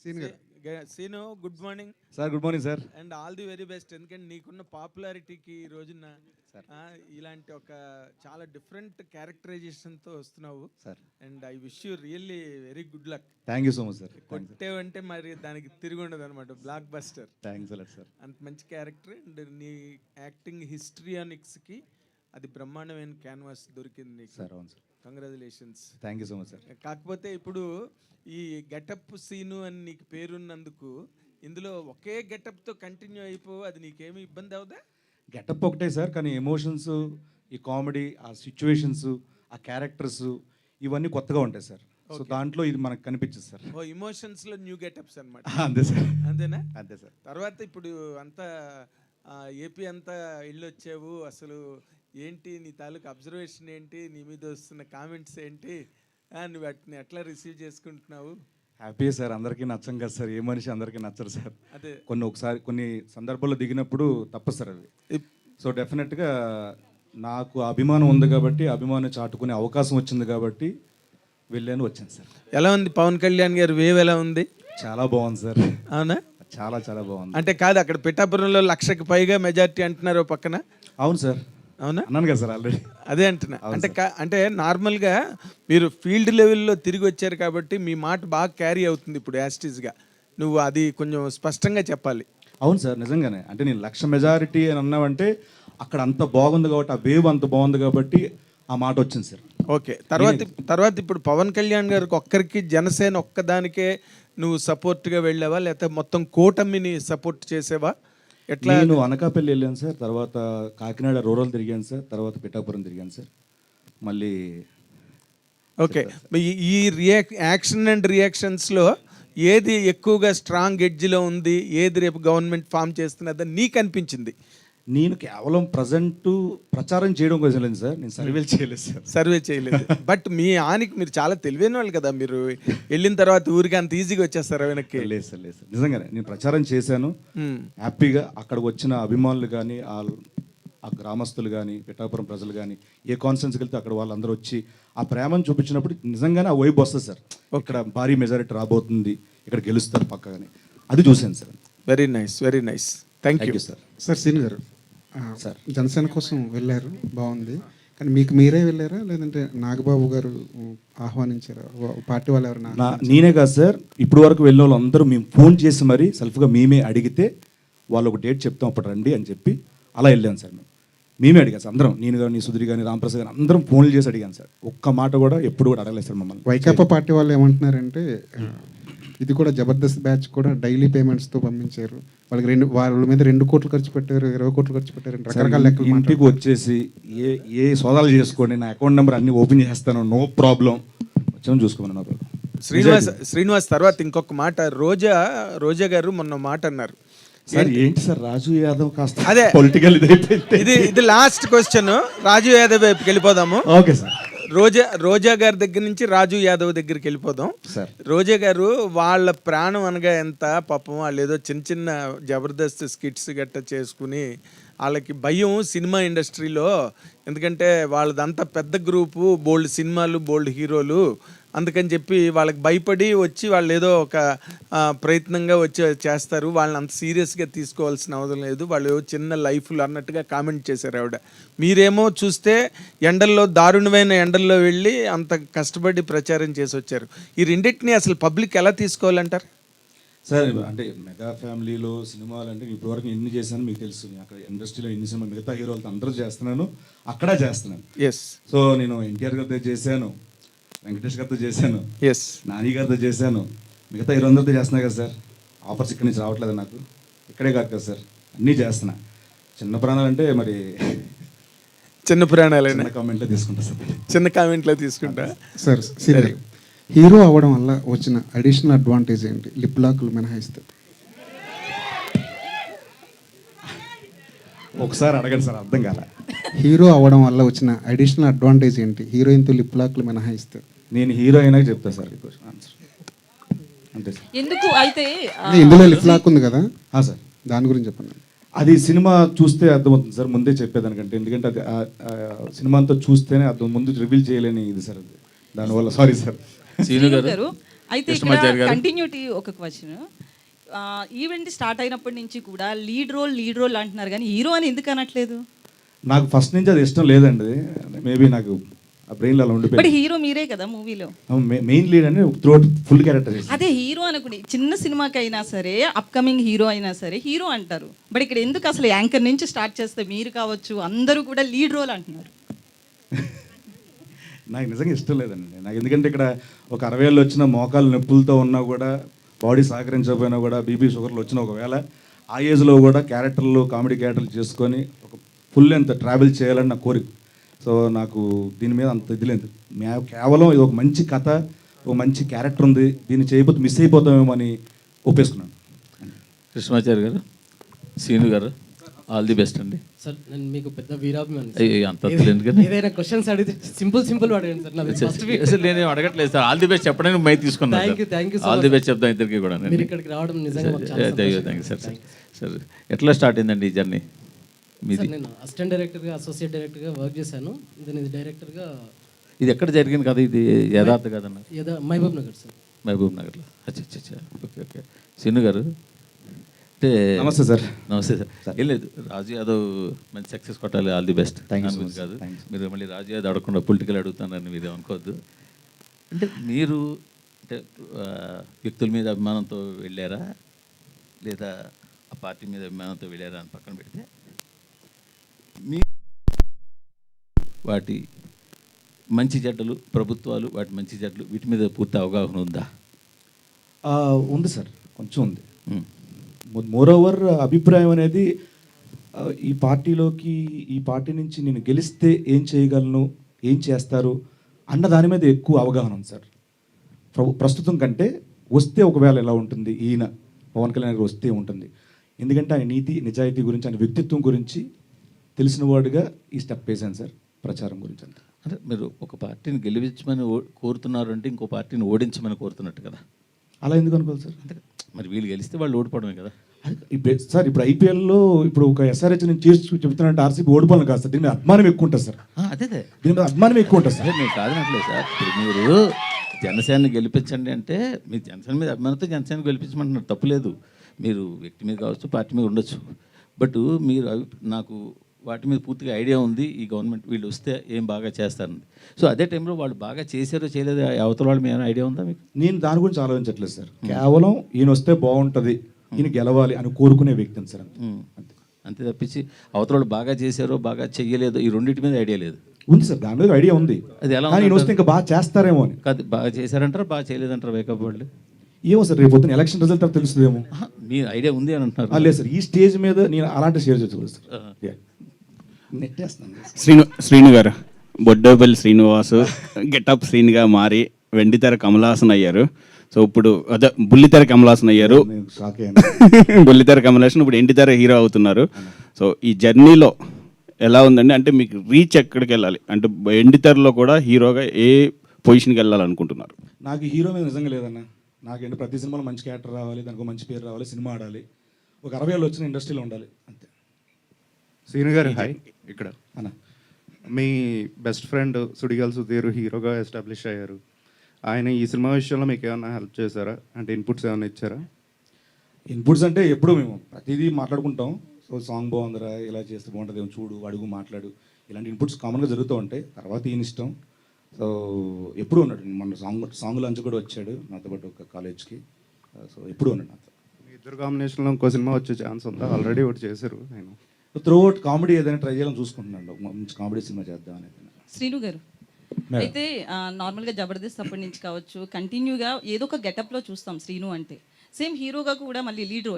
Scene గారు. Seenu good morning sir good morning sir. And all the very best. ఎందుకంటే నీకున్న పాపులారిటీకి ఈ రోజున ఇలాంటి ఒక చాలా డిఫరెంట్ క్యారెక్టరైజేషన్తో వస్తున్నావు sir and I wish you really very good luck. Thank you so much sir. కొట్టేవంటే మరి దానికి తిరిగి ఉండదు అనమాట, blockbuster. Thanks a lot sir. అంత మంచి క్యారెక్టర్ అండ్ నీ యాక్టింగ్ హిస్టరియానిక్స్కి అది బ్రహ్మాండమైన క్యాన్వాస్ దొరికింది నీకు సార్. అవును sir. Congratulations. Thank you so much sir. కాకపోతే ఇప్పుడు ఈ గెటప్ సీను అని నీకు పేరున్నందుకు ఇందులో ఒకే గెటప్తో కంటిన్యూ అయిపో, అది నీకేమి ఇబ్బంది అవుదా? గెటప్ ఒకటే సార్, కానీ ఎమోషన్స్, ఈ కామెడీ, ఆ సిచ్యువేషన్స్, ఆ క్యారెక్టర్స్ ఇవన్నీ కొత్తగా ఉంటాయి సార్. సో దాంట్లో ఇది మనకు కనిపించదు సార్. ఓ ఇమోషన్స్లో న్యూ గెటప్స్ అనమాట. అంతే సార్. అంతేనా? అంతే సార్. తర్వాత ఇప్పుడు అంతా ఏపీ అంతా వెళ్ళొచ్చావు, అసలు ఏంటి నీ తాలూకు అబ్జర్వేషన్ ఏంటి, నీ మీద వస్తున్న కామెంట్స్ ఏంటి, నువ్వు వాటిని ఎట్లా రిసీవ్ చేసుకుంటున్నావు? Happy sir. అందరికీ నచ్చం కదా సార్, ఏ మనిషి అందరికీ నచ్చరు సార్. అదే కొన్ని సందర్భాల్లో దిగినప్పుడు తప్పదు సార్ అది. సో డెఫినెట్గా నాకు అభిమానం ఉంది కాబట్టి, అభిమానం చాటుకునే అవకాశం వచ్చింది కాబట్టి వెళ్ళాను, వచ్చాను సార్. ఎలా ఉంది పవన్ కళ్యాణ్ గారు వేవ్ ఎలా ఉంది? చాలా బాగుంది సార్. అవునా? చాలా చాలా బాగుంది. అంటే కాదు, అక్కడ పిఠాపురంలో 1,00,000కి పైగా మెజారిటీ అంటున్నారు పక్కన. అవును సార్. అవునా? అన్నాను కదా సార్ ఆల్రెడీ. అదే అంటున్నా. అంటే నార్మల్గా మీరు ఫీల్డ్ లెవెల్లో తిరిగి వచ్చారు కాబట్టి మీ మాట బాగా క్యారీ అవుతుంది ఇప్పుడు యాస్టీస్గా. నువ్వు అది కొంచెం స్పష్టంగా చెప్పాలి. అవును సార్, నిజంగానే. అంటే నేను 1,00,000 మెజారిటీ అని అన్నావంటే అక్కడ అంత బాగుంది కాబట్టి, ఆ వేవ్ అంత బాగుంది కాబట్టి ఆ మాట వచ్చింది సార్. ఓకే. తర్వాత ఇప్పుడు పవన్ కళ్యాణ్ గారికి ఒక్కరికి, జనసేన ఒక్కదానికే నువ్వు సపోర్ట్గా వెళ్ళావా, లేకపోతే మొత్తం కూటమిని సపోర్ట్ చేసేవా? ఎట్లా? నేను అనకాపల్లి వెళ్ళాను సార్, తర్వాత కాకినాడ రూరల్ తిరిగాను సార్, తర్వాత పిఠాపురం తిరిగాను సార్. మళ్ళీ ఓకే. ఈ యాక్షన్ అండ్ రియాక్షన్స్లో ఏది ఎక్కువగా స్ట్రాంగ్ ఎడ్జ్లో ఉంది, ఏది రేపు గవర్నమెంట్ ఫామ్ చేస్తున్నదని నీకు అనిపించింది? నేను కేవలం ప్రజెంట్ ప్రచారం చేయడం కోసం లేదు సార్, నేను సర్వేలు చేయలేదు సార్. సర్వే చేయలేదు. బట్ మీ ఆనికి మీరు చాలా తెలివైన వాళ్ళు కదా, మీరు వెళ్ళిన తర్వాత ఊరికి అంత ఈజీగా వచ్చేస్తారు వెనక్కి? లేదు సార్, లేదు సార్, నిజంగానే నేను ప్రచారం చేశాను హ్యాపీగా. అక్కడికి వచ్చిన అభిమానులు కానీ, ఆ గ్రామస్తులు కానీ, పిఠాపురం ప్రజలు కానీ, ఏ కాన్ఫరెన్స్కి వెళ్తే అక్కడ వాళ్ళందరూ వచ్చి ఆ ప్రేమను చూపించినప్పుడు నిజంగానే ఆ వైబ్ వస్తుంది సార్. ఇక్కడ భారీ మెజారిటీ రాబోతుంది, ఇక్కడ గెలుస్తారు పక్కగానే, అది చూశాను sir. Very nice, very nice. Thank you sir. Sir Seenu గారు, సార్ జనసేన కోసం వెళ్ళారు, బాగుంది. కానీ మీకు మీరే వెళ్ళారా, లేదంటే నాగబాబు గారు ఆహ్వానించారా, పార్టీ వాళ్ళు ఎవరైనా? నేనే కాదు సార్, ఇప్పుడు వరకు వెళ్ళిన వాళ్ళు అందరూ మేము ఫోన్ చేసి మరీ సెల్ఫ్గా మేమే అడిగితే వాళ్ళు ఒక డేట్ చెప్తాం అప్పుడు రండి అని చెప్పి అలా వెళ్ళాను సార్. మేమే అడిగాను సార్ అందరం, నేను కానీ, సుధీర్ కానీ, రామప్రసాద్ కానీ అందరం ఫోన్లు చేసి అడిగాను సార్. ఒక్క మాట కూడా ఎప్పుడు కూడా అడగలేదు సార్ మమ్మల్ని. వైకాపా పార్టీ వాళ్ళు ఏమంటున్నారంటే ఇది కూడా జబర్దస్త్ బ్యాచ్ కూడా డైలీ పేమెంట్స్తో పంపించారు, వాళ్ళకి వాళ్ళ మీద 2 కోట్లు ఖర్చు పెట్టారు, 20 కోట్లు ఖర్చు పెట్టారు, రకరకాల లెక్కలు. ఇంటికి వచ్చేసి ఏ సోదాలు చేసుకోండి, నా అకౌంట్ నెంబర్ అన్ని ఓపెన్ చేస్తాను, నో ప్రాబ్లం, వచ్చాము చూసుకోమన్నారు. శ్రీనివాస్ తర్వాత ఇంకొక మాట, రోజా గారు మొన్న మాట అన్నారు సార్. ఏంటి సార్ రాజు యాదవ్ కాస్త అదే పొలిటికల్ ఇది లాస్ట్ క్వశ్చన్, రాజు యాదవ్ వైపుకి వెళ్ళిపోదాము. Okay sir. రోజా గారి దగ్గర నుంచి రాజు యాదవ్ దగ్గరికి వెళ్ళిపోదాం సార్. రోజా గారు వాళ్ళ ప్రాణం అనగా ఎంత పాపం, వాళ్ళు ఏదో చిన్న చిన్న జబర్దస్త్ స్కిట్స్ గట్ట చేసుకుని వాళ్ళకి భయం సినిమా ఇండస్ట్రీలో, ఎందుకంటే వాళ్ళదంతా పెద్ద గ్రూపు, బోల్డ్ సినిమాలు, బోల్డ్ హీరోలు, అందుకని చెప్పి వాళ్ళకి భయపడి వచ్చి వాళ్ళు ఏదో ఒక ప్రయత్నంగా వచ్చి చేస్తారు, వాళ్ళని అంత సీరియస్గా తీసుకోవాల్సిన అవసరం లేదు, వాళ్ళు చిన్న లైఫ్లు అన్నట్టుగా కామెంట్ చేశారు ఆవిడ. మీరేమో చూస్తే ఎండల్లో, దారుణమైన ఎండల్లో వెళ్ళి అంత కష్టపడి ప్రచారం చేసి వచ్చారు. ఈ రెండింటిని అసలు పబ్లిక్ ఎలా తీసుకోవాలంటారు? సార్ అంటే మెగా ఫ్యామిలీలో సినిమాలు అంటే ఇప్పటివరకు ఎన్ని చేశాను మీకు తెలుసు. అక్కడ ఇండస్ట్రీలో ఎన్ని సినిమా మిగతా హీరోలతో అందరూ చేస్తున్నాను, అక్కడ చేస్తున్నాను. ఎస్. సో నేను ఎన్టీఆర్ గారితో చేశాను, వెంకటేష్ గారితో చేశాను, ఎస్, నాని గారితో చేశాను, మిగతా హీరోలందరితో చేస్తున్నా కదా సార్. ఆఫర్స్ ఇక్కడి నుంచి రావట్లేదు నాకు, ఇక్కడే కాదు కదా సార్, అన్నీ చేస్తున్నా. చిన్న ప్రాణాలు అంటే మరి చిన్న ప్రాణాలు కామెంట్లో తీసుకుంటా సార్, చిన్న కామెంట్లో తీసుకుంటా సార్. సరే, హీరో అవ్వడం వల్ల వచ్చిన అడిషనల్ అడ్వాంటేజ్ ఏంటి, లిప్ లాక్లు మినహాయిస్తే? ఒకసారి అడగండి సార్, అర్థం కాల. హీరో అవ్వడం వల్ల వచ్చిన అడిషనల్ అడ్వాంటేజ్ ఏంటి, హీరోయిన్తో లిప్ లాక్లు మినహాయిస్తే? నేను హీరో అయినా చెప్తా సార్ ఆన్సర్, అంతే సార్. ఎందుకు అయితే ఇందులో లిప్ లాక్ ఉంది కదా సార్, దాని గురించి చెప్పండి. అది సినిమా చూస్తే అర్థమవుతుంది సార్, ముందే చెప్పేదానికంటే. ఎందుకంటే అది సినిమా అంతా చూస్తేనే అర్థం, ముందు రివీల్ చేయలేని ఇది సార్ అది, దానివల్ల సారీ సార్. సీను గారు అయితే కృష్ణమాచారి ఇక్కడ గారు. కంటిన్యూటీ ఒక క్వశ్చన్. ఈవెంట్ స్టార్ట్ అయినప్పటి నుంచి కూడా లీడ్ రోల్ అంటున్నారు కానీ హీరో అని ఎందుకు అనట్లేదు? నాకు ఫస్ట్ నుంచి అది ఇష్టం లేదండి. మేబీ నాకు ఆ బ్రెయిన్లో అలా బట్ ఉండిపోయింది. హీరో మీరే కదా మూవీలో. మెయిన్ లీడ్ అని త్రూఅవుట్ ఫుల్ క్యారెక్టర్ అదే హీరో అనుకుని చిన్న సినిమాకైనా సరే అప్కమింగ్ హీరో అయినా సరే హీరో అంటారు. బట్ ఇక్కడ ఎందుకు అసలు యాంకర్ నుంచి స్టార్ట్ చేస్తే మీరు కావచ్చు అందరూ కూడా లీడ్ రోల్ అంటున్నారు? నాకు నిజంగా ఇష్టం లేదండి. నాకు ఎందుకంటే ఇక్కడ ఒక 60 ఏళ్ళు వచ్చిన మోకాలు నొప్పులతో ఉన్నా కూడా, బాడీ సహకరించకపోయినా కూడా, బీపీ షుగర్లు వచ్చిన ఒకవేళ ఆ ఏజ్లో కూడా క్యారెక్టర్లు కామెడీ క్యారెక్టర్లు చేసుకొని ఒక ఫుల్ లెంత్ ట్రావెల్ చేయాలని నా కోరిక. సో నాకు దీని మీద అంత ఇది లేదు. కేవలం ఇది ఒక మంచి కథ, ఒక మంచి క్యారెక్టర్ ఉంది, దీన్ని చేయకపోతే మిస్ అయిపోతామేమో అని ఒప్పేసుకున్నాను. కృష్ణమాచారి గారు, శ్రీను గారు, ఆల్ ది బెస్ట్ అండి. సార్ నేను మీకు పెద్ద వీరాభిమాని. అంత ఎందుకని ఏదైనా క్వశ్చన్స్ అడిగితే సింపుల్ అడగండి సార్. నాది ఫస్ట్ వీక్. అసలు నేనేం అడగట్లేదు సార్. ఆల్ ది బెస్ట్ చెప్పడానికి మై తీసుకున్నాను. Thank you so all the best చెప్తాను ఇద్దరికి కూడా. మీరు ఇక్కడికి రావడం నిజంగా మాకు చాలా థ్యాంక్ యూ సార్. సార్ ఎట్లా స్టార్ట్ అయిందండి ఈ జర్నీ మీది? సార్ నేను అసిస్టెంట్ డైరెక్టర్గా అసోసియేట్ డైరెక్టర్గా వర్క్ చేశాను. దీని డైరెక్టర్గా ఇది ఎక్కడ జరిగింది కదా? ఇది యథార్థ కదన్న? మహబూబ్ నగర్ సార్. మహబూబ్ నగర్లో. అచ్చా ఓకే. శ్రీను గారు అంటే నమస్తే సార్. నమస్తే సార్. ఏం లేదు, రాజు యాదవ్ మంచి సక్సెస్ కొట్టాలి. All the best. Thank you so కాదు much. Thanks. మీరు మళ్ళీ రాజు యాదవ్ అడగకుండా పొలిటికల్ అడుగుతానని మీరు అనుకోవద్దు. అంటే మీరు అంటే వ్యక్తుల మీద అభిమానంతో వెళ్ళారా లేదా ఆ పార్టీ మీద అభిమానంతో వెళ్ళారా అని పక్కన పెడితే మీ వాటి మంచి చెడ్డలు, ప్రభుత్వాలు వాటి మంచి చెడ్డలు వీటి మీద పూర్తి అవగాహన ఉందా? ఉంది సార్, కొంచెం ఉంది. మోరోవర్ అభిప్రాయం అనేది ఈ పార్టీలోకి, ఈ పార్టీ నుంచి నేను గెలిస్తే ఏం చేయగలను, ఏం చేస్తారు అన్న దాని మీద ఎక్కువ అవగాహన ఉంది సార్. ప్రస్తుతం కంటే వస్తే ఒకవేళ ఎలా ఉంటుంది, ఈయన పవన్ కళ్యాణ్ గారు వస్తే ఉంటుంది. ఎందుకంటే ఆయన నీతి నిజాయితీ గురించి, ఆయన వ్యక్తిత్వం గురించి తెలిసిన వాడుగా ఈ స్టెప్ వేశాను సార్, ప్రచారం గురించి అంతా. అంటే మీరు ఒక పార్టీని గెలిపించమని కోరుతున్నారు అంటే ఇంకో పార్టీని ఓడించమని కోరుతున్నట్టు కదా? అలా ఎందుకు అనుకోవాలి సార్? అంటే మరి వీళ్ళు గెలిస్తే వాళ్ళు ఓడిపోవడమే కదా? సార్ ఇప్పుడు ఐపీఎల్లో ఇప్పుడు ఒక ఎస్ఆర్హెచ్ నేను చేసి చెప్తున్నానంటే ఆర్సీబీ ఓడిపోవాలి కాదు సార్, దీని మీద అభిమానం ఎక్కువ ఉంటుంది సార్. అదే దీని మీద అభిమానం ఎక్కువ ఉంటుంది సార్. నేను కాదనట్లేదు సార్. ఇప్పుడు మీరు జనసేనని గెలిపించండి అంటే మీ జనసేన మీద అభిమానంతో జనసేన గెలిపించమంటున్నారు, తప్పులేదు. మీరు వ్యక్తి మీద కావచ్చు, పార్టీ మీద ఉండొచ్చు. బట్ మీరు నాకు వాటి మీద పూర్తిగా ఐడియా ఉంది, ఈ గవర్నమెంట్ వీళ్ళు వస్తే ఏం బాగా చేస్తారని. సో అదే టైంలో వాళ్ళు బాగా చేశారో చేయలేదో అవతల వాళ్ళు మీద ఐడియా ఉందా మీకు? నేను దాని గురించి ఆలోచించట్లేదు సార్. కేవలం ఈయన వస్తే బాగుంటుంది, ఈయన గెలవాలి అని కోరుకునే వ్యక్తిని సార్. అంతే తప్పించి అవతల వాళ్ళు బాగా చేశారో బాగా చెయ్యలేదో ఈ రెండింటి మీద ఐడియా లేదు. ఉంది సార్, దాని మీద ఐడియా ఉంది. అది ఎలా ఈయన వస్తే ఇంకా బాగా చేస్తారేమో అని. కాదు, బాగా చేశారంటారా బాగా చేయలేదంటారా వేకప్ వాళ్ళు? ఏమో సార్, రేపు పొద్దున ఎలక్షన్ రిజల్ట్ తర్వాత తెలుస్తుందేమో. మీ ఐడియా ఉంది అని అంటున్నారు. లేదు సార్, ఈ స్టేజ్ మీద నేను అలాంటి షేర్ చేసుకోలేదు సార్. శ్రీను గారు, బొడ్డోపల్లి శ్రీనివాసు గెటప్ శ్రీనిగా మారి వెండితెర కమలాసన్ అయ్యారు. సో ఇప్పుడు అదే బుల్లితెర కమలాసన్ అయ్యారు. షాక్ అయ్యాను. బుల్లితెర కమలాసన్ ఇప్పుడు ఎండితెర హీరో అవుతున్నారు. సో ఈ జర్నీలో ఎలా ఉందండి? అంటే మీకు రీచ్ ఎక్కడికి వెళ్ళాలి అంటే ఎండితెరలో కూడా హీరోగా ఏ పొజిషన్కి వెళ్ళాలనుకుంటున్నారు? నాకు హీరో మీద నిజంగా లేదన్న. నాకేంటి ప్రతి సినిమాలో మంచి క్యారెక్టర్ రావాలి, దానికి మంచి పేరు రావాలి, సినిమా ఆడాలి, ఒక 60 ఏళ్ళు వచ్చిన ఇండస్ట్రీలో ఉండాలి, అంతే. శ్రీను గారు హాయ్. ఇక్కడ అన్న మీ బెస్ట్ ఫ్రెండ్ సుడిగాల్ సుధీర్ హీరోగా ఎస్టాబ్లిష్ అయ్యారు. ఆయన ఈ సినిమా విషయంలో మీకు ఏమైనా హెల్ప్ చేశారా? అంటే ఇన్పుట్స్ ఏమైనా ఇచ్చారా? ఇన్పుట్స్ అంటే ఎప్పుడు మేము ప్రతిదీ మాట్లాడుకుంటాం. సో సాంగ్ బాగుందిరా, ఇలా చేస్తే బాగుంటుంది, ఏమో చూడు, అడుగు, మాట్లాడు, ఇలాంటి ఇన్పుట్స్ కామన్గా జరుగుతూ ఉంటాయి. తర్వాత ఈయన ఇష్టం. సో ఎప్పుడు ఉన్నాడు, మన సాంగ్ లంచ్ కూడా వచ్చాడు నాతో పాటు ఒక కాలేజ్కి. సో ఎప్పుడు ఉన్నాడు నాతో. మీ ఇద్దరు కాంబినేషన్లో ఇంకో సినిమా వచ్చే ఛాన్స్ ఉందా? ఆల్రెడీ ఒకటి చేశారు. నేను త్రూఅవుట్ కామెడీ ఏదైనా ట్రై చేయాలని చూసుకుంటున్నాను, మంచి కామెడీ సినిమా చేద్దాం అనేది. శ్రీను గారు, అయితే నార్మల్గా జబర్దస్త్ అప్పటి నుంచి కావచ్చు కంటిన్యూగా ఏదో ఒక గెటప్లో చూస్తాం శ్రీను అంటే. సేమ్ హీరోగా కూడా మళ్ళీ లీడ్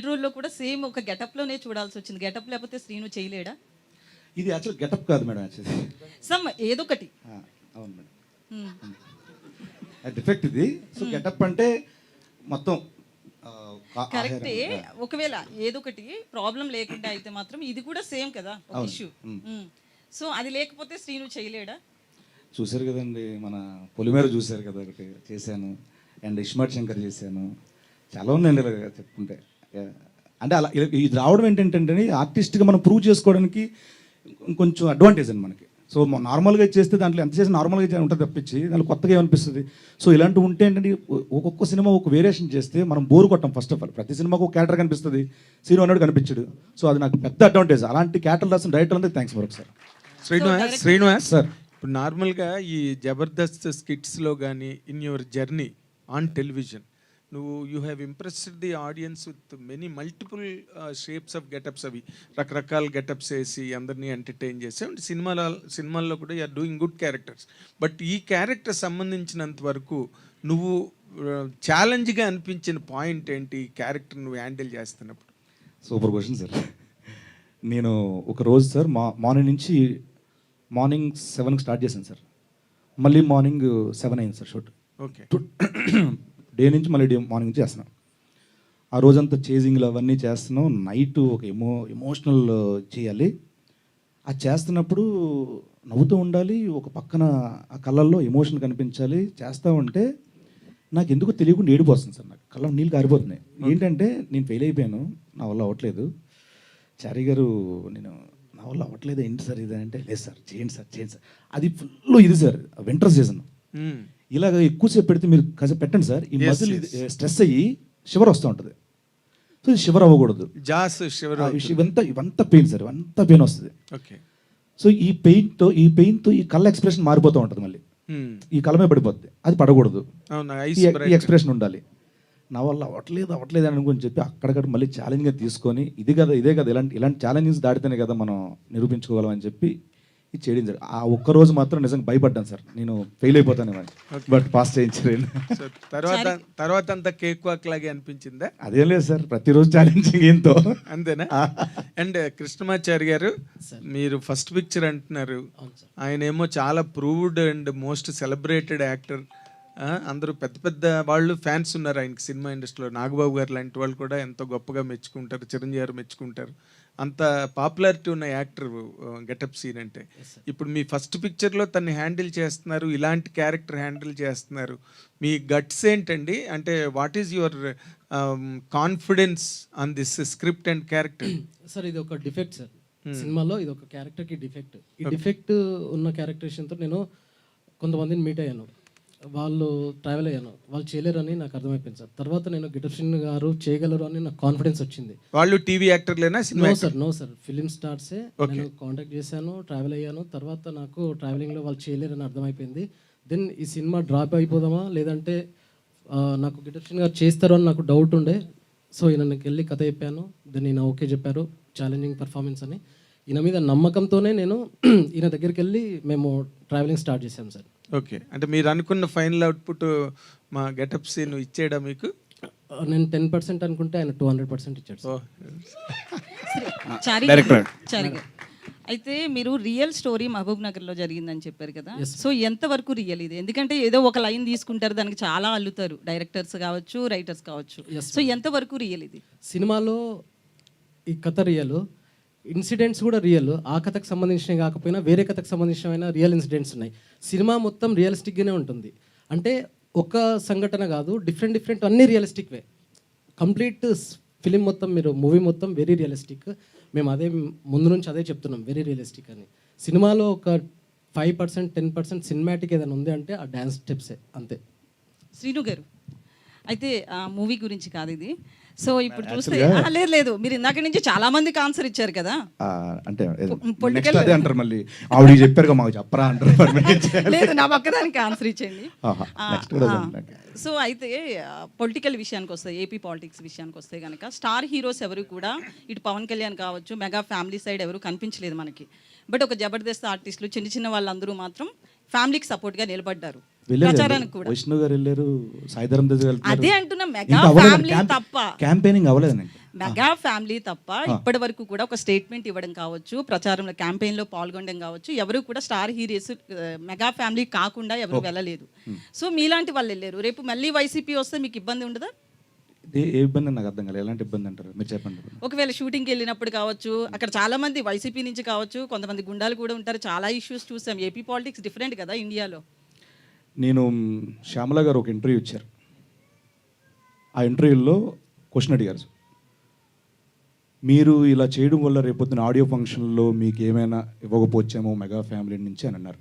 రోల్లో కూడా సేమ్ ఒక గెటప్లోనే చూడాల్సి వచ్చింది. గెటప్ లేకపోతే శ్రీను చేయలేడా? ఇది యాక్చువల్ గెటప్ కాదు మేడం, యాక్చువల్లీ సమ్ ఏదో ఒకటి. అవును మేడం, డిఫెక్ట్ ఇది. సో గెటప్ అంటే మొత్తం కరెక్టే. ఒకవేళ ఏదో ఒకటి ప్రాబ్లం లేకుండా అయితే మాత్రం ఇది కూడా సేమ్ కదా ఒక ఇష్యూ. సో అది లేకపోతే శ్రీను చేయలేడా? చూశారు కదండి, మన పొలిమేర చూశారు కదా, ఒకటి చేశాను. అండ్ ఇస్మార్ట్ శంకర్ చేశాను. చాలా ఉన్నాయండి ఇలా చెప్పుకుంటే. అంటే అలా ఇది రావడం ఏంటంటే ఆర్టిస్ట్గా మనం ప్రూవ్ చేసుకోవడానికి కొంచెం అడ్వాంటేజ్ అండి మనకి. సో నార్మల్గా చేస్తే దాంట్లో ఎంత చేసి నార్మల్గా ఉంటుంది తప్పించి దాంట్లో కొత్తగా ఏమనిపిస్తుంది. సో ఇలాంటివి ఉంటే ఏంటంటే ఒక్కొక్క సినిమా ఒక వేరియేషన్ చేస్తే మనం బోర్ కొట్టాం. ఫస్ట్ ఆఫ్ ఆల్ ప్రతి సినిమాకు ఒక క్యారెక్టర్ కనిపిస్తుంది, శ్రీను అన్నాడు కనిపించడు. సో అది నాకు పెద్ద అడ్వాంటేజ్. అలాంటి క్యారెక్టర్ రాసిన డైరెక్టర్ అందరికి థ్యాంక్స్ మరొకసారి. శ్రీనివాస్ సార్ ఇప్పుడు నార్మల్గా ఈ జబర్దస్త్ స్కిట్స్లో కానీ in your journey on television you have impressed the audience with many multiple shapes of getups. అవి రకరకాల గెటప్స్ వేసి అందరినీ ఎంటర్టైన్ చేసి అండ్ సినిమాల్లో కూడా you are doing good characters. But ఈ క్యారెక్టర్ సంబంధించినంత వరకు నువ్వు ఛాలెంజ్గా అనిపించిన పాయింట్ ఏంటి ఈ క్యారెక్టర్ నువ్వు హ్యాండిల్ చేస్తున్నప్పుడు? Super question sir. నేను ఒక రోజు సార్ మార్నింగ్ 7కి స్టార్ట్ చేశాను సార్. మళ్ళీ మార్నింగ్ 7 అయింది సార్ షూట్. ఓకే. డే నుంచి మళ్ళీ మార్నింగ్ నుంచి చేస్తున్నాం. ఆ రోజంతా చేజింగ్లు అవన్నీ చేస్తున్నాం. నైట్ ఒక ఎమోషనల్ చేయాలి. అది చేస్తున్నప్పుడు నవ్వుతూ ఉండాలి, ఒక పక్కన ఆ కళ్ళల్లో ఎమోషన్ కనిపించాలి. చేస్తూ ఉంటే నాకు ఎందుకో తెలియకుండా ఏడిపోతుంది సార్. నాకు కళ్ళ నీళ్ళు కారిపోతున్నాయి. ఏంటంటే నేను ఫెయిల్ అయిపోయాను, నా వల్ల అవ్వట్లేదు. చారీ గారు నేను నా వల్ల అవ్వట్లేదు ఏంటి సార్ ఇది అంటే, లేదు సార్ చేయండి సార్. అది ఫుల్ ఇది సార్ వింటర్ సీజన్. ఇలాగ ఎక్కువసేపు పెడితే మీరు కాసేపు పెట్టండి సార్, ఈ మజిల్ స్ట్రెస్ అయ్యి షివర్ వస్తూ ఉంటుంది. సో ఇది షివర్ అవ్వకూడదు. ఇవంతా పెయిన్ సార్, ఇవంతా పెయిన్ వస్తుంది. ఓకే. సో ఈ పెయిన్తో ఈ కళ్ళ ఎక్స్ప్రెషన్ మారిపోతూ ఉంటుంది. మళ్ళీ ఈ కళ్ళమే పడిపోద్ది, అది పడకూడదు. ఈ ఎక్స్ప్రెషన్ ఉండాలి. నా వల్ల అవ్వట్లేదు అని అనుకుని చెప్పి అక్కడికక్కడ మళ్ళీ ఛాలెంజ్గా తీసుకొని ఇదే కదా ఇలాంటి ఛాలెంజెస్ దాటితేనే కదా మనం నిరూపించుకోగలం అని చెప్పి ఇది చేయడం జరిగింది. ఆ ఒక్కరోజు మాత్రం నిజంగా భయపడ్డాను సార్, నేను ఫెయిల్ అయిపోతాను బట్ పాస్ చేయించలేదు. తర్వాత అంతా కేక్ వాక్ లాగే అనిపించిందా? అదేం లేదు సార్, ప్రతిరోజు ఛాలెంజింగ్ ఏంతో అంతేనా? అండ్ కృష్ణమాచారి గారు, మీరు ఫస్ట్ పిక్చర్ అంటున్నారు, ఆయన ఏమో చాలా proved and most celebrated actor. అందరూ పెద్ద పెద్ద వాళ్ళు ఫ్యాన్స్ ఉన్నారు ఆయనకి సినిమా ఇండస్ట్రీలో. నాగబాబు గారు లాంటి వాళ్ళు కూడా ఎంతో గొప్పగా మెచ్చుకుంటారు, చిరంజీవి గారు మెచ్చుకుంటారు. అంత పాపులారిటీ ఉన్న యాక్టర్ గెటప్ సీన్ అంటే. ఇప్పుడు మీ ఫస్ట్ పిక్చర్లో తన్ని హ్యాండిల్ చేస్తున్నారు, ఇలాంటి క్యారెక్టర్ హ్యాండిల్ చేస్తున్నారు. మీ గట్స్ ఏంటండి? అంటే what is your confidence on this script and character? Sir ఇది ఒక డిఫెక్ట్ సార్ సినిమాలో, ఇది ఒక క్యారెక్టర్కి డిఫెక్ట్. ఈ డిఫెక్ట్ ఉన్న క్యారెక్టరేషన్తో నేను కొంతమందిని మీట్ అయ్యాను, వాళ్ళు ట్రావెల్ అయ్యాను, వాళ్ళు చేయలేరని నాకు అర్థమైపోయింది సార్. తర్వాత నేను గిటప్షన్ గారు చేయగలరు అని నాకు కాన్ఫిడెన్స్ వచ్చింది. వాళ్ళు టీవీ యాక్టర్లేనా? నో సార్ ఫిలిం స్టార్సే. నేను కాంటాక్ట్ చేశాను, ట్రావెల్ అయ్యాను. తర్వాత నాకు ట్రావెలింగ్లో వాళ్ళు చేయలేరని అర్థమైపోయింది. దెన్ ఈ సినిమా డ్రాప్ అయిపోదామా లేదంటే నాకు గిటప్షన్ గారు చేస్తారు అని నాకు డౌట్ ఉండే. సో ఈయనకి వెళ్ళి కథ చెప్పాను. దెన్ ఈయన ఓకే చెప్పారు, ఛాలెంజింగ్ పర్ఫార్మెన్స్ అని. ఈయన మీద నమ్మకంతోనే నేను ఈయన దగ్గరికి వెళ్ళి మేము ట్రావెలింగ్ స్టార్ట్ చేశాం సార్. ఓకే. అంటే మీరు అనుకున్న ఫైనల్ అవుట్పుట్ మా గెటప్ సీన్ ఇచ్చేయడా మీకు? నేను 10% అనుకుంటే ఆయన 200% ఇచ్చాడు సార్. చారీ గారు, అయితే మీరు రియల్ స్టోరీ మహబూబ్ నగర్లో జరిగిందని చెప్పారు కదా, సో ఎంతవరకు రియల్ ఇది? ఎందుకంటే ఏదో ఒక లైన్ తీసుకుంటారు, దానికి చాలా అల్లుతారు డైరెక్టర్స్ కావచ్చు, రైటర్స్ కావచ్చు. సో ఎంతవరకు రియల్ ఇది? సినిమాలో ఈ కథ రియల్, ఇన్సిడెంట్స్ కూడా రియల్. ఆ కథకు సంబంధించినవి కాకపోయినా వేరే కథకు సంబంధించిన రియల్ ఇన్సిడెంట్స్ ఉన్నాయి. సినిమా మొత్తం రియలిస్టిక్గానే ఉంటుంది. అంటే ఒక సంఘటన కాదు, డిఫరెంట్ అన్నీ రియలిస్టిక్ వే. కంప్లీట్ ఫిలిం మొత్తం, మీరు మూవీ మొత్తం వెరీ రియలిస్టిక్. మేము అదే ముందు నుంచి అదే చెప్తున్నాం, వెరీ రియలిస్టిక్ అని. సినిమాలో ఒక 5% 10% సినిమాటిక్ ఏదైనా ఉంది అంటే ఆ డ్యాన్స్ స్టెప్సే, అంతే. శ్రీను గారు, అయితే ఆ మూవీ గురించి కాదు ఇది. సో ఇప్పుడు చూస్తే లేదు మీరు ఇందాక నుంచి చాలా మందికి ఆన్సర్ ఇచ్చారు కదా, అంటే అదే అంటారు మళ్ళీ ఆవిడ చెప్పారు మాకు చెప్పరా అంటారు. లేదు నా పక్కదానికి ఆన్సర్ ఇచ్చేయండి. సో అయితే పొలిటికల్ విషయానికి వస్తే, ఏపీ పాలిటిక్స్ విషయానికి వస్తే కనుక స్టార్ హీరోస్ ఎవరు కూడా ఇటు పవన్ కళ్యాణ్ కావచ్చు, మెగా ఫ్యామిలీ సైడ్ ఎవరు కనిపించలేదు మనకి. బట్ ఒక జబర్దస్త్ ఆర్టిస్టులు చిన్న వాళ్ళందరూ మాత్రం ఫ్యామిలీకి సపోర్ట్గా నిలబడ్డారు. ప్రచారానికి కూడా వైష్ణవ్ గారు వెళ్ళారు, సాయిధరం తేజ్ గారు. అదే అంటున్నా, మెగా ఫ్యామిలీ తప్ప క్యాంపెయినింగ్ అవ్వలేదు. మెగా ఫ్యామిలీ తప్ప ఇప్పటి వరకు కూడా ఒక స్టేట్మెంట్ ఇవ్వడం కావచ్చు, ప్రచారంలో క్యాంపెయిన్లో పాల్గొనడం కావచ్చు, ఎవరు కూడా స్టార్ హీరోస్ మెగా ఫ్యామిలీ కాకుండా ఎవరు వెళ్ళలేదు. సో మీలాంటి వాళ్ళు వెళ్ళారు. రేపు మళ్ళీ వైసీపీ వస్తే మీకు ఇబ్బంది ఉండదా? ఏ ఇబ్బంది నాకు అర్థం కాలేదు. ఎలాంటి ఇబ్బంది అంటారు మీరు చెప్పండి. ఒకవేళ షూటింగ్కి వెళ్ళినప్పుడు కావచ్చు, అక్కడ చాలా మంది వైసీపీ నుంచి కావచ్చు, కొంతమంది గుండాలు కూడా ఉంటారు, చాలా ఇష్యూస్ చూసాం. ఏపీ పాలిటిక్స్ డిఫరెంట్ కదా ఇండియాలో. నేను శ్యామల గారు ఒక ఇంటర్వ్యూ ఇచ్చారు. ఆ ఇంటర్వ్యూలో క్వశ్చన్ అడిగారు, మీరు ఇలా చేయడం వల్ల రేపొద్దున ఆడియో ఫంక్షన్లో మీకు ఏమైనా ఇవ్వకపోవచ్చేమో మెగా ఫ్యామిలీ నుంచి అని అన్నారు.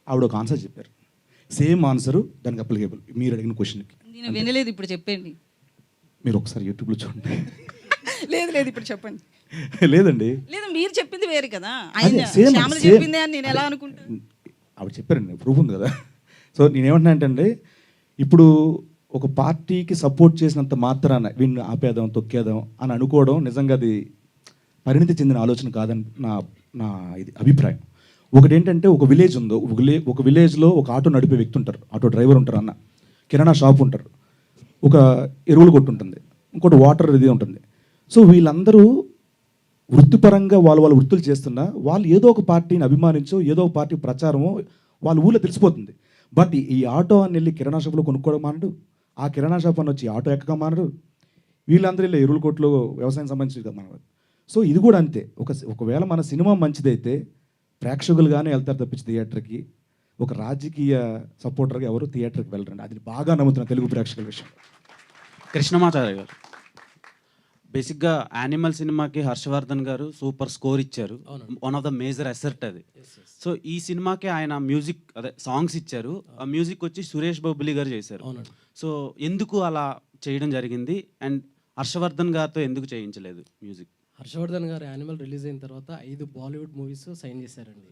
ఆవిడ ఒక ఆన్సర్ చెప్పారు, సేమ్ ఆన్సరు దానికి అప్లికేబుల్ మీరు అడిగిన క్వశ్చన్కి. నేను వినలేదు, ఇప్పుడు చెప్పండి. మీరు ఒకసారి యూట్యూబ్లో చూడండి. లేదు లేదు, ఇప్పుడు చెప్పండి. లేదండి, లేదు, మీరు చెప్పింది వేరు కదా, ఆయన same, శ్యామల same. చెప్పింది అని నేను ఎలా అనుకుంటాను? ఆవిడ చెప్పారండి, ప్రూఫ్ ఉంది కదా. సో నేనేమంటున్నా అంటే ఇప్పుడు ఒక పార్టీకి సపోర్ట్ చేసినంత మాత్రాన వీడిని ఆపేద్దాం తొక్కేద్దాం అని అనుకోవడం నిజంగా అది పరిణితి చెందిన ఆలోచన కాదని నా ఇది అభిప్రాయం. ఒకటి ఏంటంటే ఒక విలేజ్ ఉందో, ఒక విలేజ్లో ఒక ఆటో నడిపే వ్యక్తి ఉంటారు, ఆటో డ్రైవర్ ఉంటారు, అన్న కిరాణా షాప్ ఉంటారు, ఒక ఎరువులు కొట్టు ఉంటుంది, ఇంకోటి వాటర్ ఇది ఉంటుంది. సో వీళ్ళందరూ వృత్తిపరంగా వాళ్ళ వృత్తులు చేస్తున్నా వాళ్ళు ఏదో ఒక పార్టీని అభిమానించో ఏదో ఒక పార్టీ ప్రచారమో వాళ్ళ ఊళ్ళో తెలిసిపోతుంది. బట్ ఈ ఆటో అని వెళ్ళి కిరాణా షాప్లో కొనుక్కోవడం మానడు, ఆ కిరాణా షాప్ అని వచ్చి ఆటో ఎక్కగా మానడు, వీళ్ళందరూ వెళ్ళి ఎరువుల కొట్లో వ్యవసాయం సంబంధించి మానడు. సో ఇది కూడా అంతే, ఒకవేళ మన సినిమా మంచిదైతే ప్రేక్షకులుగానే వెళ్తారు తప్పించి థియేటర్కి, ఒక రాజకీయ సపోర్టర్గా ఎవరు థియేటర్కి వెళ్ళరండి. అది బాగా నమ్ముతున్నా తెలుగు ప్రేక్షకుల విషయం. కృష్ణమాచార్య గారు, బేసిక్గా యానిమల్ సినిమాకి హర్షవర్ధన్ గారు సూపర్ స్కోర్ ఇచ్చారు, one of the major asset అది. సో ఈ సినిమాకి ఆయన మ్యూజిక్ అదే సాంగ్స్ ఇచ్చారు, ఆ మ్యూజిక్ వచ్చి సురేష్ బొబ్బిలి గారు చేశారు. సో ఎందుకు అలా చేయడం జరిగింది అండ్ హర్షవర్ధన్ గారితో ఎందుకు చేయించలేదు మ్యూజిక్? హర్షవర్ధన్ గారు యానిమల్ రిలీజ్ అయిన తర్వాత 5 బాలీవుడ్ మూవీస్ సైన్ చేశారండి.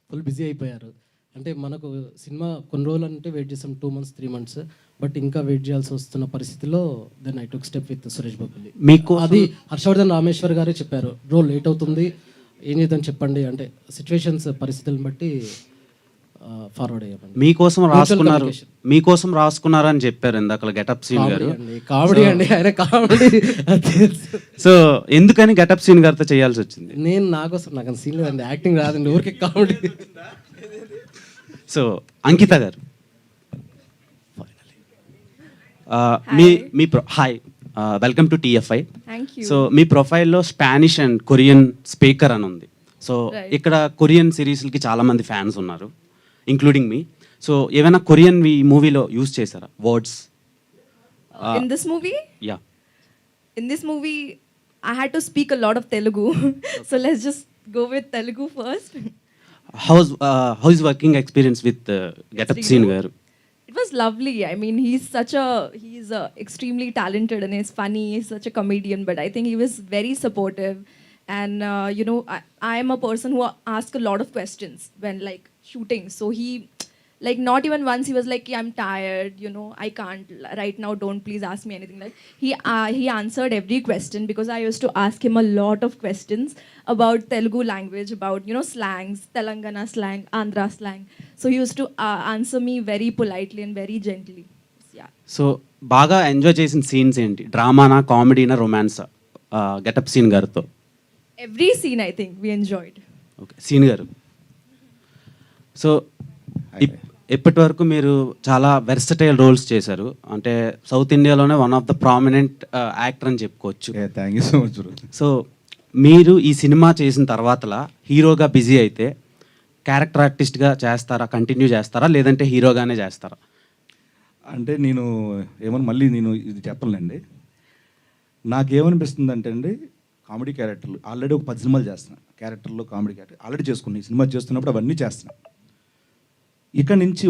ఫుల్ బిజీ అయిపోయారు. అంటే మనకు సినిమా కొన్ని రోజులు అంటే వెయిట్ చేసాం, 2 months 3 months, బట్ ఇంకా వెయిట్ చేయాల్సి వస్తున్న పరిస్థితిలో then I took step with Suresh Bobbili. మీకు అది హర్షవర్ధన్ రామేశ్వర్ గారే చెప్పారు, బ్రో లేట్ అవుతుంది ఏం చేద్దాం చెప్పండి అంటే, సిచ్యువేషన్స్ పరిస్థితులను బట్టి ఫార్వర్డ్ అయ్యామండి. మీకోసం రాసుకున్నారు అని చెప్పారు ఇందాక గెటప్ సీన్ గారు. కామెడీ అండి, ఆయన కామెడీ. సో ఎందుకని గెటప్ సీన్ గారితో చేయాల్సి వచ్చింది? నేను నాకు సీన్ లేదండి, యాక్టింగ్ రాదండి, ఊరికే కామెడీ. సో అంకిత గారు, hi, welcome to TFI. So మీ ప్రొఫైల్లో స్పానిష్ అండ్ కొరియన్ స్పీకర్ అని ఉంది. సో ఇక్కడ కొరియన్ సిరీస్లకి చాలామంది ఫ్యాన్స్ ఉన్నారు, ఇంక్లూడింగ్ మీ. సో ఏమైనా కొరియన్ ఈ మూవీలో యూజ్ చేశారా words? In this movie? Yeah. In this movie, I had to speak a lot of Telugu. So let's just go with Telugu first. How is working experience with Getup Scene garu? It was lovely. I mean, he's extremely talented and he's funny. He's such a comedian, but I think he was very supportive. And you know, I am a person who asks a lot of questions when like shooting. So he, like, not even once he was like, I'm tired, you know, I can't right now, don't please ask me anything. Like he answered every question, because I used to ask him a lot of questions about Telugu language, about, you know, slangs, Telangana slang, Andhra slang. So he used to answer me very politely and very gently. Yeah. So బాగా enjoy చేసిన scenes ఏంటి? డ్రామానా, కామెడీనా, రొమాన్సా getup Seenu గారితో? Every scene I think we enjoyed. Okay, Seenu గారు. So ఇప్పటి వరకు మీరు చాలా వెర్సటైల్ రోల్స్ చేశారు, అంటే సౌత్ ఇండియాలోనే one of the prominent actor అని చెప్పుకోవచ్చు. Thank you so much. So మీరు ఈ సినిమా చేసిన తర్వాతలా హీరోగా బిజీ అయితే క్యారెక్టర్ ఆర్టిస్ట్గా చేస్తారా, కంటిన్యూ చేస్తారా, లేదంటే హీరోగానే చేస్తారా? అంటే నేను మళ్ళీ ఇది చెప్పలేండి. నాకేమనిపిస్తుంది అంటే అండి, కామెడీ క్యారెక్టర్లు ఆల్రెడీ ఒక 10 సినిమాలు చేస్తున్నాను, క్యారెక్టర్లో కామెడీ క్యారెక్టర్ ఆల్రెడీ చేసుకున్నాను. ఈ సినిమా చేస్తున్నప్పుడు అవన్నీ చేస్తున్నాను. ఇక నుంచి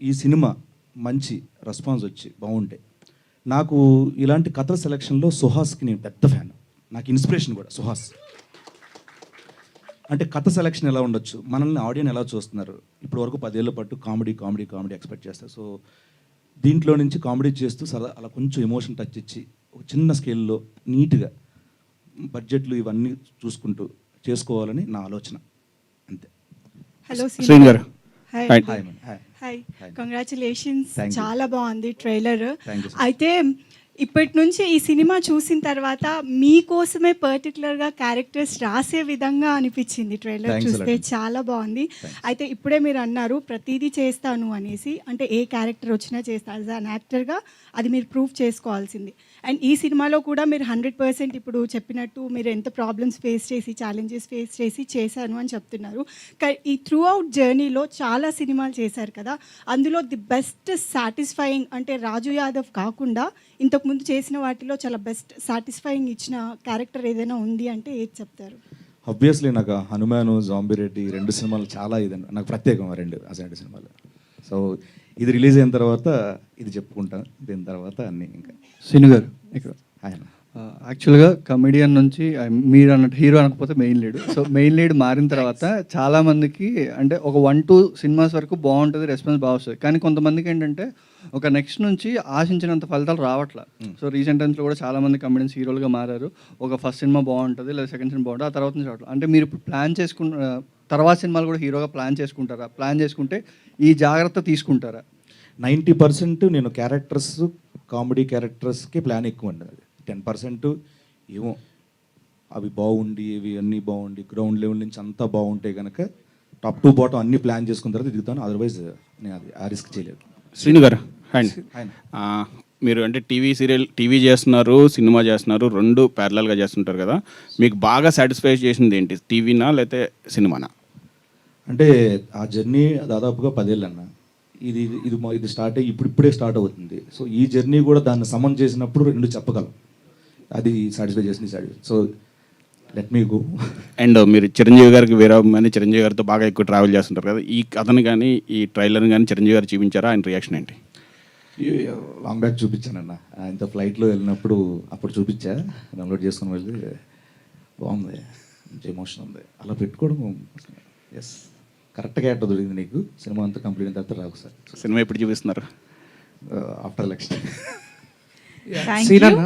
ఈ సినిమా మంచి రెస్పాన్స్ వచ్చి బాగుంటే, నాకు ఇలాంటి కథల సెలక్షన్లో సుహాస్కి నేను పెద్ద ఫ్యాన్, నాకు ఇన్స్పిరేషన్ కూడా సుహాస్. అంటే కథ సెలక్షన్ ఎలా ఉండొచ్చు, మనల్ని ఆడియన్స్ ఎలా చూస్తున్నారు, ఇప్పుడు వరకు 10 ఏళ్ళ పాటు కామెడీ కామెడీ కామెడీ ఎక్స్పెక్ట్ చేస్తారు. సో దీంట్లో నుంచి కామెడీ చేస్తూ అలా కొంచెం ఎమోషన్ టచ్ ఇచ్చి ఒక చిన్న స్కేల్లో నీట్గా బడ్జెట్లు ఇవన్నీ చూసుకుంటూ చేసుకోవాలని నా ఆలోచన, అంతే. హలో శ్రీన్ గారు, హాయ్. Hi, congratulations. చాలా బాగుంది ట్రైలర్. అయితే ఇప్పటి నుంచి ఈ సినిమా చూసిన తర్వాత మీకోసమే పర్టికులర్గా క్యారెక్టర్స్ రాసే విధంగా అనిపించింది ట్రైలర్ చూస్తే. చాలా బాగుంది. అయితే ఇప్పుడే మీరు అన్నారు ప్రతిదీ చేస్తాను అనేసి, అంటే ఏ క్యారెక్టర్ వచ్చినా చేస్తాను యాజ్ అన్ యాక్టర్గా, అది మీరు ప్రూవ్ చేసుకోవాల్సింది. అండ్ ఈ సినిమాలో కూడా మీరు 100% ఇప్పుడు చెప్పినట్టు మీరు ఎంత ప్రాబ్లమ్స్ ఫేస్ చేసి, ఛాలెంజెస్ ఫేస్ చేసి చేశాను అని చెప్తున్నారు. ఈ త్రూ అవుట్ జర్నీలో చాలా సినిమాలు చేశారు కదా, అందులో ది బెస్ట్ సాటిస్ఫైయింగ్ అంటే రాజు యాదవ్ కాకుండా ఇంతకు ఇంతకుముందు చేసిన వాటిలో చాలా బెస్ట్ సాటిస్ఫైయింగ్ ఇచ్చిన క్యారెక్టర్ ఏదైనా ఉంది అంటే ఏది చెప్తారు? ఆబ్వియస్లీ నాకు హనుమాను, జాంబిరెడ్డి 2 సినిమాలు చాలా ఇదండి, నాకు ప్రత్యేకం ఆ 2 సినిమాలు. సో ఇది రిలీజ్ అయిన తర్వాత ఇది చెప్పుకుంటాను, దీని తర్వాత అన్నీ ఇంకా. శ్రీను గారు ఇక్కడ ఆయన యాక్చువల్గా కమెడియన్ నుంచి మీరు అన్నట్టు హీరో అనకపోతే main lead. So main lead మారిన తర్వాత చాలామందికి అంటే ఒక 1-2 సినిమాస్ వరకు బాగుంటుంది, రెస్పాన్స్ బాగా వస్తుంది. కానీ కొంతమందికి ఏంటంటే ఒక నెక్స్ట్ నుంచి ఆశించినంత ఫలితాలు రావట్లా. సో రీసెంట్ టైమ్స్లో కూడా చాలామంది కమెడియన్స్ హీరోలుగా మారారు. ఒక ఫస్ట్ సినిమా బాగుంటుంది లేదా సెకండ్ సినిమా బాగుంటుంది, ఆ తర్వాత నుంచి రావట్లేదు. అంటే మీరు ఇప్పుడు ప్లాన్ చేసుకున్న తర్వాత సినిమాలు కూడా హీరోగా ప్లాన్ చేసుకుంటారా? ప్లాన్ చేసుకుంటే ఈ జాగ్రత్త తీసుకుంటారా? 90% నేను క్యారెక్టర్స్, కామెడీ క్యారెక్టర్స్కి ప్లాన్ ఎక్కువ అండి. 10% ఏమో అవి బాగుండి ఇవి అన్నీ బాగుండి గ్రౌండ్ లెవెల్ నుంచి అంతా బాగుంటే కనుక టాప్ టు బాటం అన్నీ ప్లాన్ చేసుకున్న తర్వాత దిగుతాను. అదర్వైజ్ నేను అది ఆ రిస్క్ చేయలేదు. శ్రీను గారు మీరు అంటే టీవీ చేస్తున్నారు, సినిమా చేస్తున్నారు, 2 ప్యారలల్గా చేస్తుంటారు కదా. మీకు బాగా సాటిస్ఫై చేసింది ఏంటి, టీవీనా లేకపోతే సినిమానా? అంటే ఆ జర్నీ దాదాపుగా 10 ఏళ్ళు అన్న. ఇది స్టార్ట్ అయ్యి ఇప్పుడే స్టార్ట్ అవుతుంది. సో ఈ జర్నీ కూడా దాన్ని సమన్ చేసినప్పుడు 2 చెప్పగలం, అది సాటిస్ఫై చేసింది. So let me go. And మీరు చిరంజీవి గారికి వీరాభిమాని, చిరంజీవి గారితో బాగా ఎక్కువ ట్రావెల్ చేస్తుంటారు కదా. ఈ కథను కానీ ఈ ట్రైలర్ని కానీ చిరంజీవి గారు చూపించారా? ఆయన రియాక్షన్ ఏంటి? లాంగ్ బ్యాక్ చూపించానన్న, ఇంత ఫ్లైట్లో వెళ్ళినప్పుడు అప్పుడు చూపించా, డౌన్లోడ్ చేసుకుని వెళ్ళి బాగుంది, మంచి ఎమోషన్ ఉంది, అలా పెట్టుకోవడం. ఎస్, కరెక్ట్గా ఎట్ట దొరికింది నీకు. సినిమా అంతా కంప్లీట్ అయిన తర్వాత రాకు సార్. సినిమా ఎప్పుడు చూపిస్తున్నారు? After election. సీనన్న,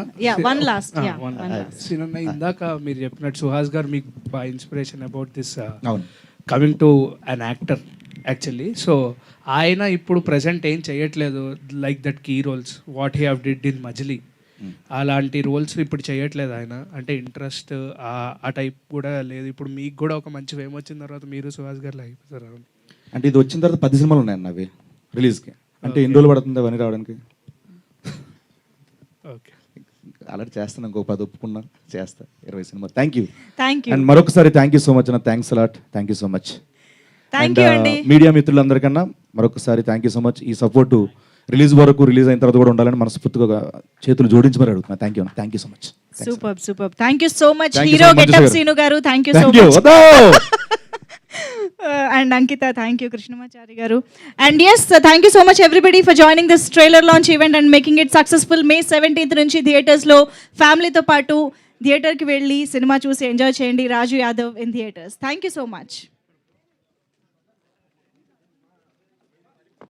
ఇందాక మీరు చెప్పినట్టు సుహాస్ గారు మీకు బాగా ఇన్స్పిరేషన్ అబౌట్ దిస్ అవును, coming to an actor actually. So ఆయన ఇప్పుడు ప్రెసెంట్ ఏం చేయట్లేదు like that key roles what he have did in Majili, అలాంటి రోల్స్ ఇప్పుడు చేయట్లేదు ఆయన. అంటే ఇంట్రెస్ట్ ఆ టైప్ కూడా లేదు. ఇప్పుడు మీకు కూడా ఒక మంచి ఫేమ్ వచ్చిన తర్వాత మీరు సుహాస్ గారు అయిపోతారు. అంటే ఇది వచ్చిన తర్వాత 10 సినిమాలు ఉన్నాయన్న అవి రిలీజ్కి. అంటే ఎన్ని రోజులు పడుతుంది అవన్నీ రావడానికి? ఓకే, అలాంటి చేస్తాను, ఇంకో 10 ఒప్పుకున్నా చేస్తా, 20 సినిమా. Thank you. అండ్ మరొకసారి థ్యాంక్ యూ సో మచ్ అన్న. Thanks a lot, thank you so much. Media మిత్రులందరికన్నా మరొకసారి థ్యాంక్ యూ సో మచ్. ఈ సపోర్టు రిలీజ్ అయిన తర్వాత కూడా ఉండాలని మనస్ఫూర్తిగా చేతులు జోడించి మరి అడుగుతున్నా. Thank you so much. Super thank you so much hero getup Srinu garu. Thank you so much. And Ankita, thank you, Krishnamachari garu. And yes, thank you so much everybody for joining this trailer launch event and making it successful. May 17th nunchi theaters lo family tho paatu theater ki velli cinema choose enjoy cheyandi. Raju Yadav in theaters. Thank you so much.